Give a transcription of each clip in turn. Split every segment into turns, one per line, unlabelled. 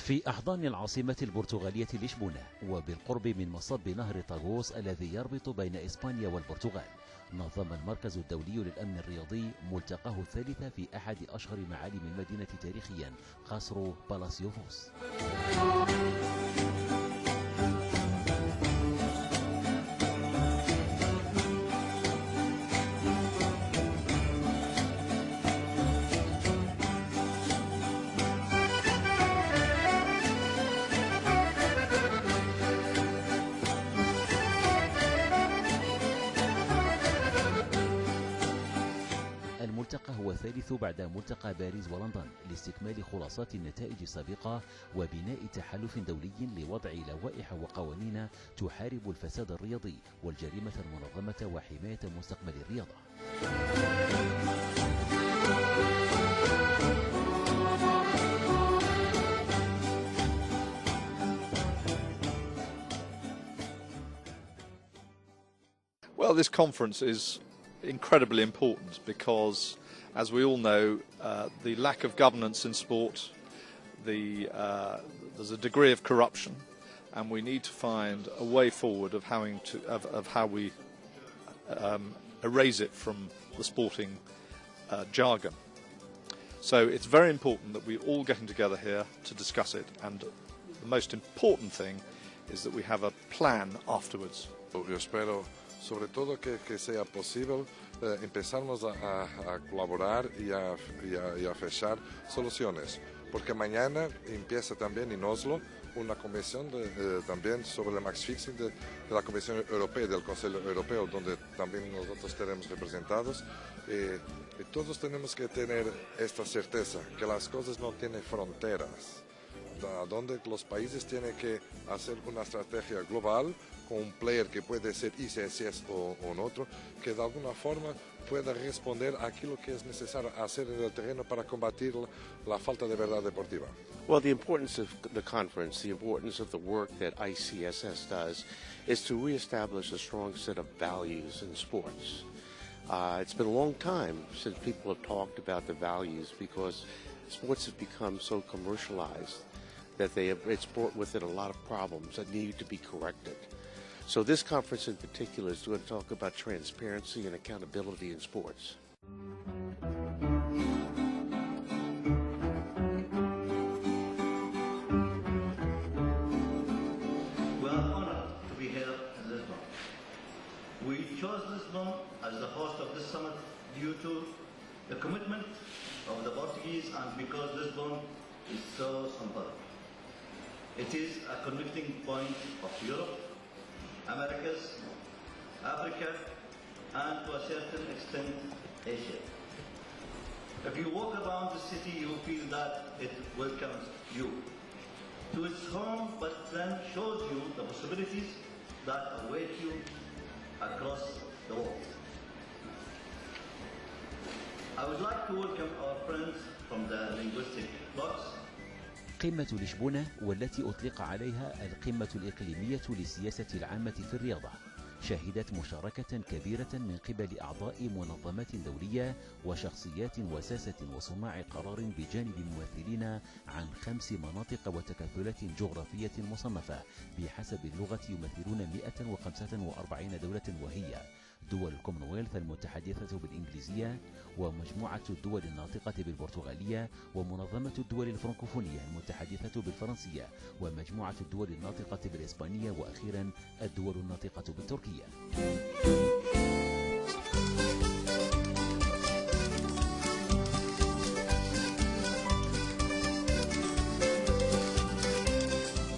في أحضان العاصمة البرتغالية لشبونة وبالقرب من مصب نهر طاغوس الذي يربط بين إسبانيا والبرتغال، نظم المركز الدولي للأمن الرياضي ملتقاه الثالث في أحد أشهر معالم المدينة تاريخيا، قصر بالاسيوفوس. الملتقى هو الثالث بعد ملتقى باريس ولندن لاستكمال خلاصات النتائج السابقة وبناء تحالف دولي لوضع لوائح وقوانين تحارب الفساد الرياضي والجريمة المنظمة وحماية مستقبل الرياضة.
Well, this conference is incredibly important because, as we all know, the lack of governance in sport, there's a degree of corruption, and we need to find a way forward of how we erase it from the sporting jargon. So it's very important that we're all getting together here to discuss it, and the most important thing is that we have a plan afterwards.
Yo espero sobre todo que sea posible empezarnos a colaborar y a fechar soluciones, porque mañana empieza también en Oslo una comisión también sobre el match fixing de la Comisión Europea, del Consejo Europeo, donde también nosotros tenemos representados, y todos tenemos que tener esta certeza que las cosas no tienen fronteras, donde los países tienen que hacer una estrategia global con un player que puede ser ICSS o un otro, que de alguna forma pueda responder a aquello que es necesario hacer en el terreno para combatir la falta de verdad deportiva.
Well, the importance of the conference, the importance of the work that ICSS does, is to reestablish a strong set of values in sports. It's been a long time since people have talked about the values because sports have become so commercialized that it's brought with it a lot of problems that need to be corrected. So this conference in particular is going to talk about transparency and accountability in sports.
We are honored to be here in Lisbon. We chose Lisbon as the host of this summit due to the commitment of the Portuguese and because Lisbon is so simple. It is a connecting point of Europe, Americas, Africa, and to a certain extent, Asia. If you walk around the city, you feel that it welcomes you to its home, but then shows you the possibilities that await you across the world. I would like to welcome our friends from the linguistic box.
قمة لشبونة والتي أطلق عليها القمة الإقليمية للسياسة العامة في الرياضة شهدت مشاركة كبيرة من قبل أعضاء منظمات دولية وشخصيات وساسة وصناع قرار بجانب ممثلين عن 5 مناطق وتكتلات جغرافية مصنفة بحسب اللغة يمثلون 145 دولة، وهي دول الكومنولث المتحدثة بالإنجليزية ومجموعة الدول الناطقة بالبرتغالية ومنظمة الدول الفرنكوفونية المتحدثة بالفرنسية ومجموعة الدول الناطقة بالإسبانية وأخيرا الدول الناطقة بالتركية.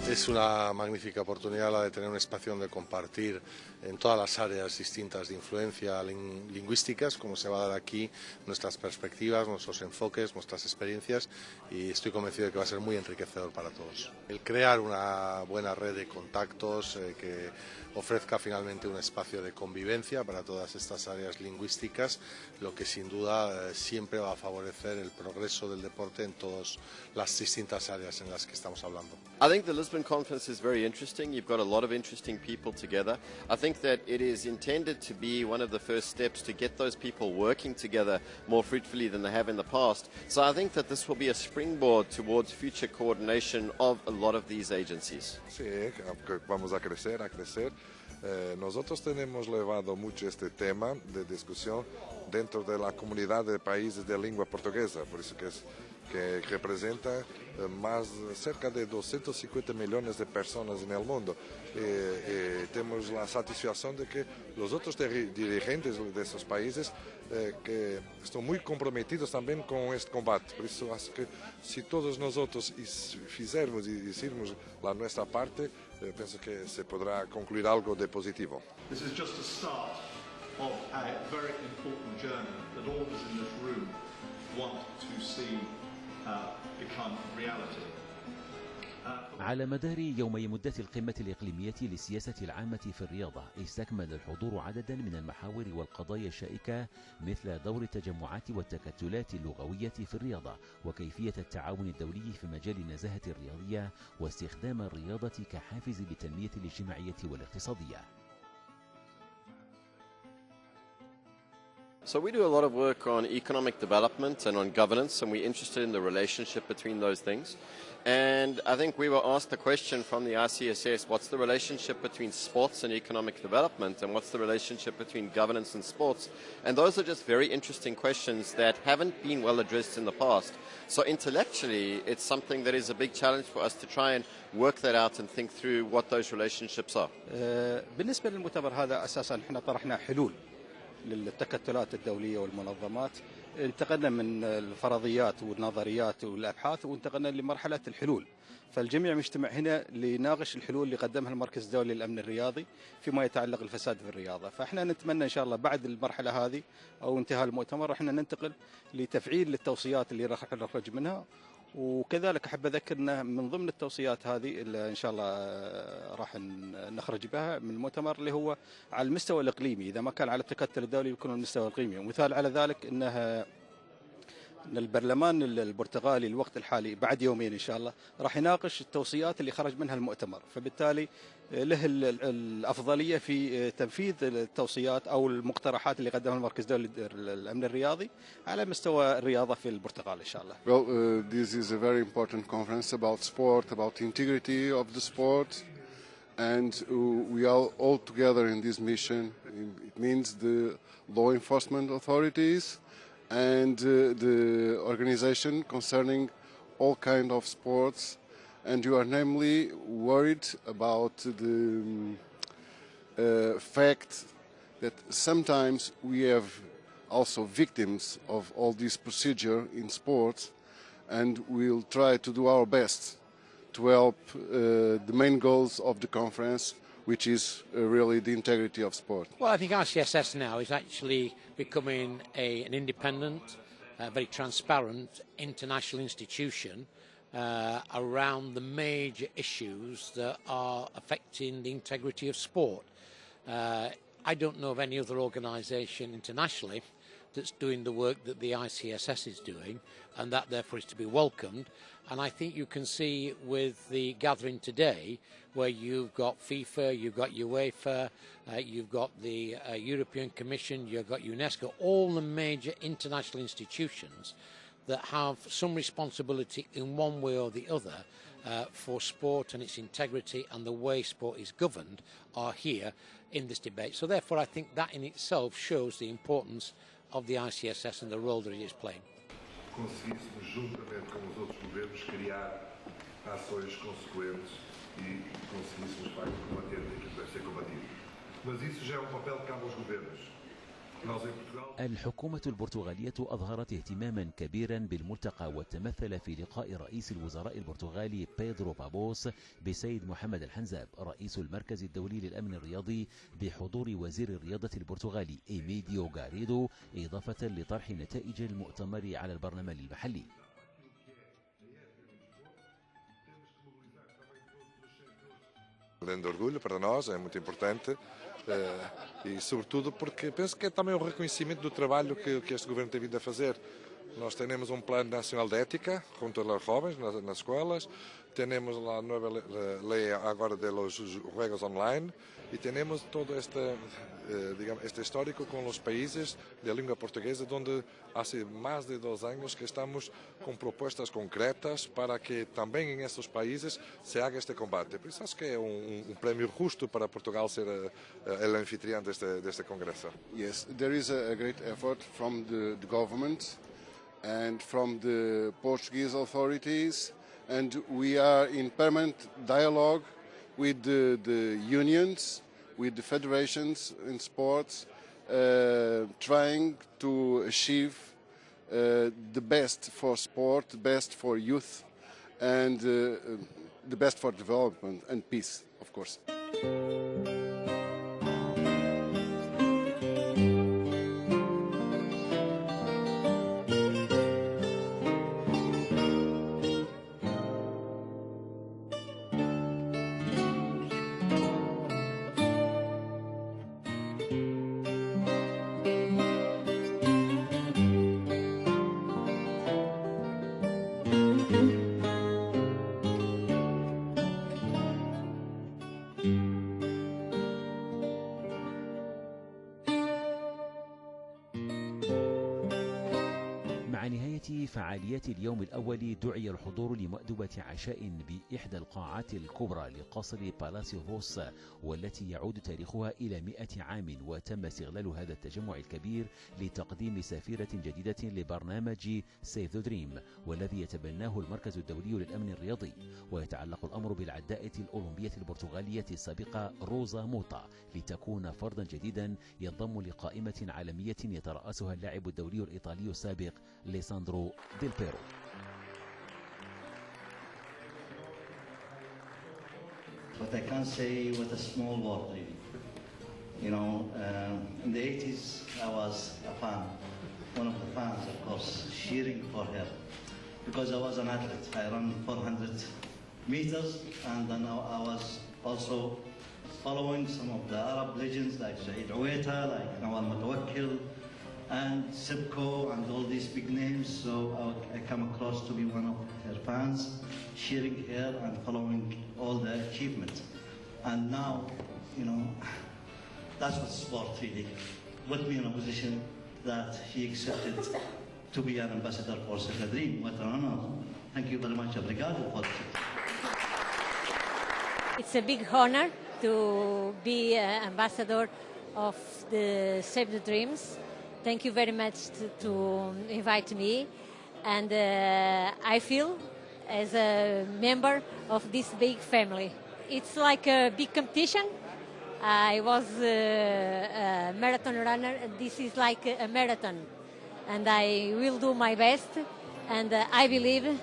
Es una magnífica oportunidad la de tener un espacio donde compartir en todas las áreas distintas de influencia lingüísticas, como se va a dar aquí, nuestras perspectivas, nuestros enfoques, nuestras experiencias, y estoy convencido de que va a ser muy enriquecedor para todos. El crear una buena red de contactos que ofrezca finalmente un espacio de convivencia para todas estas áreas lingüísticas, lo que sin duda siempre va a favorecer el progreso del deporte en todas las distintas áreas en las que estamos hablando.
I think the Lisbon conference is very interesting. You've got a lot of interesting people together. I think that it is intended to be one of the first steps to get those people working together more fruitfully than they have in the past. So I think that this will be a springboard towards future coordination of a lot of these agencies.
Sí, vamos a crecer, a crecer. Nosotros tenemos levado mucho este tema de discusión dentro de la comunidad de países de lengua portuguesa, por eso que representa cerca de 250 millones de personas en el mundo. Tenemos la satisfacción de que los otros dirigentes de esos países que están muy comprometidos también con este combate. Por eso acho que si todos nosotros fizermos y hicimos la nuestra parte, pienso que se podrá concluir algo de positivo.
This is just the start of a very important journey that all of us in this room want to see become reality.
على مدار يومي مدة القمة الإقليمية للسياسة العامة في الرياضة استكمل الحضور عددا من المحاور والقضايا الشائكة مثل دور التجمعات والتكتلات اللغوية في الرياضة وكيفية التعاون الدولي في مجال النزاهة الرياضية واستخدام الرياضة كحافز للتنمية الاجتماعية والاقتصادية.
So we do a lot of work on economic development and on governance, and we're interested in the relationship between those things. And I think we were asked the question from the ICSS, what's the relationship between sports and economic development, and what's the relationship between governance and sports? And those are just very interesting questions that haven't been well addressed in the past. So intellectually, it's something that is a big challenge for us to try and work that out and think through what those relationships are.
بالنسبة للمؤتمر هذا أساساً احنا طرحنا حلول للتكتلات الدولية والمنظمات. انتقلنا من الفرضيات والنظريات والأبحاث وانتقلنا لمرحلة الحلول. فالجميع مجتمع هنا لناقش الحلول اللي قدمها المركز الدولي للأمن الرياضي فيما يتعلق بالفساد في الرياضة. فاحنا نتمنى إن شاء الله بعد المرحلة هذه أو انتهاء المؤتمر احنا ننتقل لتفعيل التوصيات اللي راح نخرج منها. وكذلك أحب أذكر أن من ضمن التوصيات هذه اللي إن شاء الله راح نخرج بها من المؤتمر اللي هو على المستوى الإقليمي. إذا ما كان على التكتل الدولي يكون على المستوى الإقليمي. ومثال على ذلك أن البرلمان البرتغالي الوقت الحالي بعد يومين إن شاء الله راح يناقش التوصيات اللي خرج منها المؤتمر. فبالتالي له الأفضلية في تنفيذ التوصيات أو المقترحات اللي قدمها المركز الدولي للأمن الرياضي على مستوى الرياضة في البرتغال إن شاء الله.
Well, this is a very important conference about sport, about the integrity of the sport, and we are all together in this mission. It means the law enforcement authorities and the organization concerning all kinds of sports. And you are namely worried about the fact that sometimes we have also victims of all this procedure in sports, and we'll try to do our best to help the main goals of the conference, which is really the integrity of sport.
Well, I think ICSS now is actually becoming an independent, very transparent international institution around the major issues that are affecting the integrity of sport. I don't know of any other organisation internationally that's doing the work that the ICSS is doing, and that therefore is to be welcomed. And I think you can see with the gathering today, where you've got FIFA, you've got UEFA, you've got the European Commission, you've got UNESCO, all the major international institutions that have some responsibility in one way or the other for sport and its integrity and the way sport is governed are here in this debate. So therefore I think that in itself shows the importance of the ICSS and the role that it is playing.
Conseguíssemos, juntamente com os outros governos, criar ações consequentes e conseguíssemos, de facto, combater aquilo que deve ser combatido. Mas isso já é papel que cabe aos governos.
الحكومة البرتغالية أظهرت اهتماما كبيرا بالملتقى وتمثل في لقاء رئيس الوزراء البرتغالي بيدرو بابوس بسيد محمد الحنزاب رئيس المركز الدولي للأمن الرياضي بحضور وزير الرياضة البرتغالي إيميديو غاريدو إضافة لطرح نتائج المؤتمر على البرلمان المحلي.
Grande orgulho para nós, é muito importante. E sobretudo porque penso que é também um reconhecimento do trabalho que este governo tem vindo a fazer. Nós temos plano nacional de ética junto aos jovens nas escolas, temos a nova lei agora dos jogos online e temos todo este histórico com os países de língua portuguesa, onde há mais de 2 anos que estamos com propostas concretas para que também em esses países se haga este combate. Por isso acho que é prémio justo para Portugal ser o anfitrião deste congresso.
Yes, there is a great effort from the government and from the Portuguese authorities, and we are in permanent dialogue with the unions, with the federations in sports, trying to achieve the best for sport, the best for youth, and the best for development and peace, of course.
مع نهاية فعاليات اليوم الأول دعي الحضور لمأدبة عشاء بإحدى القاعات الكبرى لقصر بالاسيو فوس، والتي يعود تاريخها إلى 100 عام، وتم استغلال هذا التجمع الكبير لتقديم سافرة جديدة لبرنامج سيف ذا دريم، والذي يتبناه المركز الدولي للأمن الرياضي. ويتعلق الأمر بالعداءة الأولمبية البرتغالية السابقة روزا موطا، لتكون فردا جديدا ينضم لقائمة عالمية يترأسها اللاعب الدولي الإيطالي السابق ليساندرو ديل بيرو.
But I can't say what a small world really. You know, in the 80s I was a fan, one of the fans of course, cheering for her because I was an athlete. I ran 400 meters and then I was also following some of the Arab legends like Saeed Oueta, like Nawal Mutawakkil, and Sibko and all these big names. So I come across to be one of her fans, cheering her and following all the achievements. And now, you know, that's what sport really put me in a position that he accepted to be an ambassador for Save the Dream. What an honor. Thank you very much. Obrigado for it.
It's a big honor to be ambassador of the Save the Dreams. Thank you very much to invite me, and I feel as a member of this big family. It's like a big competition. I was a marathon runner, and this is like a marathon, and I will do my best, and I believe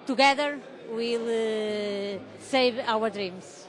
together we'll save our dreams.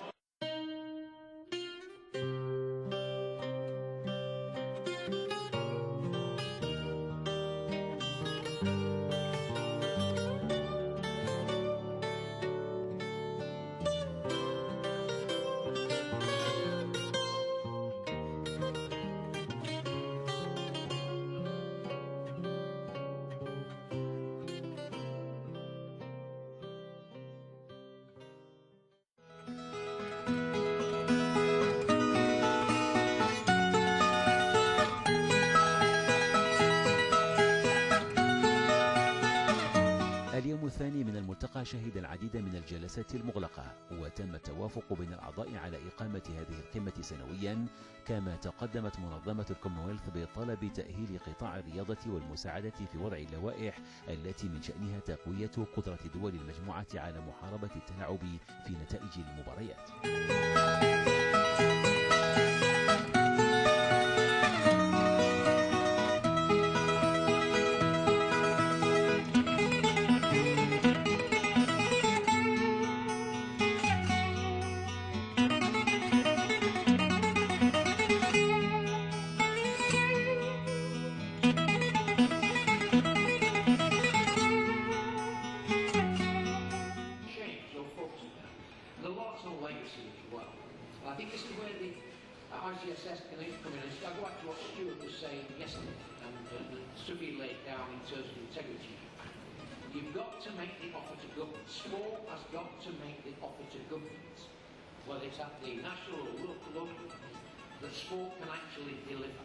اليوم الثاني من الملتقى شهد العديد من الجلسات المغلقة، وتم التوافق بين الأعضاء على إقامة هذه القمة سنويا. كما تقدمت منظمة الكومنولث بطلب تأهيل قطاع الرياضة والمساعدة في وضع اللوائح التي من شأنها تقوية قدرة دول المجموعة على محاربة التلاعب في نتائج المباريات.
The lots of legacy as well. I think this is where the
ICSS can come in, and I'll go back to what Stuart was saying yesterday, and Sophie laid down in terms of integrity. You've got to make the offer to government. Sport has got to make the offer to government, whether it's at the national or local level, that sport can actually deliver.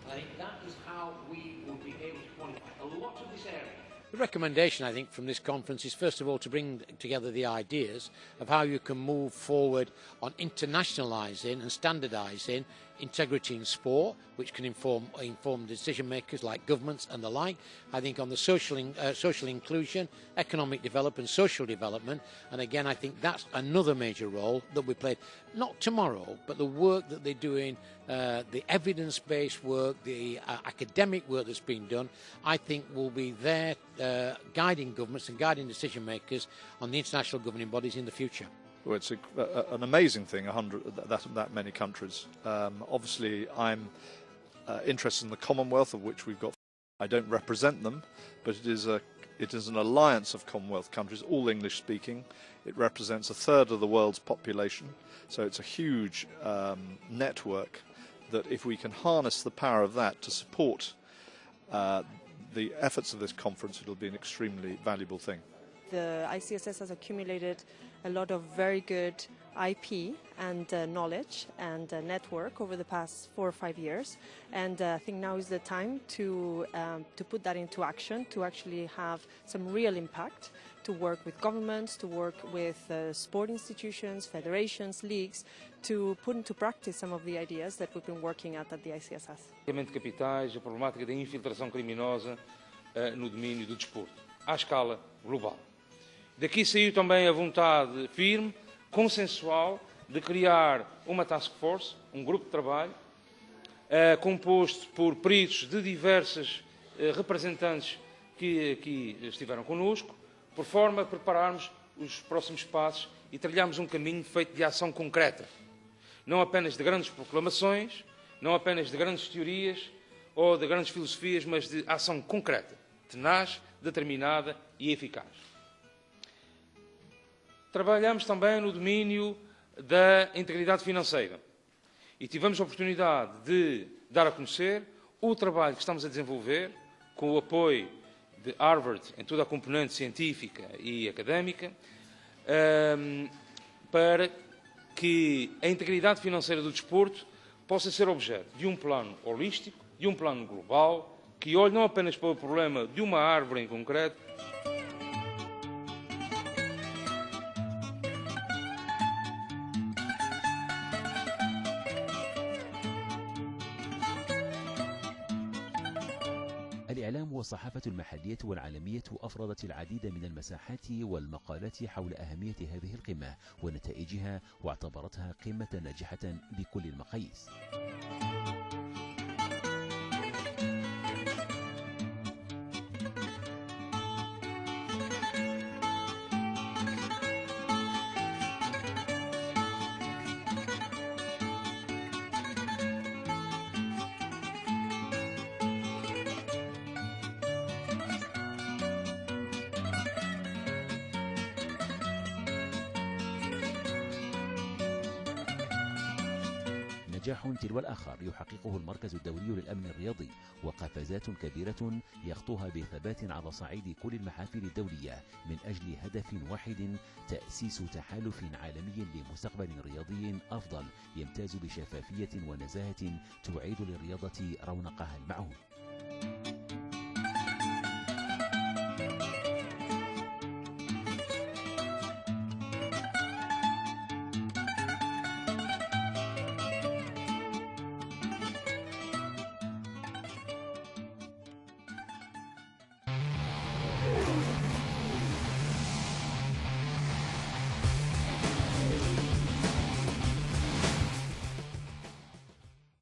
I think that is how we would be able to quantify a lot of this area. The recommendation, I think, from this conference is first of all to bring together the ideas of how you can move forward on internationalising and standardising integrity in sport, which can inform decision makers like governments and the like. I think on the social inclusion, economic development, social development, and again I think that's another major role that we played, not tomorrow, but the work that they're doing, the evidence-based work, the academic work that's been done, I think will be there guiding governments and guiding decision makers on the international governing bodies in the future.
Well, it's an amazing thing, that many countries. Obviously, I'm interested in the Commonwealth, of which we've got. I don't represent them, but it is an alliance of Commonwealth countries, all English-speaking. It represents a third of the world's population, so it's a huge network that, if we can harness the power of that to support the efforts of this conference, it'll be an extremely valuable thing.
The ICSS has accumulated a lot of very good IP and knowledge and network over the past 4 or 5 years, and I think now is the time to put that into action, to actually have some real impact, to work with governments, to work with sport institutions, federations, leagues, to put into practice some of the ideas that we've been working at the ICSS.
De capitais, a problemática da infiltração criminosa no domínio do desporto, à escala global. Daqui saiu também a vontade firme, consensual, de criar uma task force, grupo de trabalho, composto por peritos de diversas representantes que aqui estiveram connosco, por forma a prepararmos os próximos passos e trilharmos caminho feito de ação concreta. Não apenas de grandes proclamações, não apenas de grandes teorias ou de grandes filosofias, mas de ação concreta, tenaz, determinada e eficaz. Trabalhamos também no domínio da integridade financeira e tivemos a oportunidade de dar a conhecer o trabalho que estamos a desenvolver com o apoio de Harvard em toda a componente científica e académica para que a integridade financeira do desporto possa ser objeto de plano holístico, de plano global, que olhe não apenas para o problema de uma árvore em concreto.
الإعلام والصحافة المحلية والعالمية أفرضت العديد من المساحات والمقالات حول أهمية هذه القمة ونتائجها، واعتبرتها قمة ناجحة بكل المقاييس. نجاح تلو الآخر يحققه المركز الدولي للأمن الرياضي، وقفزات كبيرة يخطوها بثبات على صعيد كل المحافل الدولية من أجل هدف واحد: تأسيس تحالف عالمي لمستقبل رياضي أفضل يمتاز بشفافية ونزاهة تعيد للرياضة رونقها المعهود.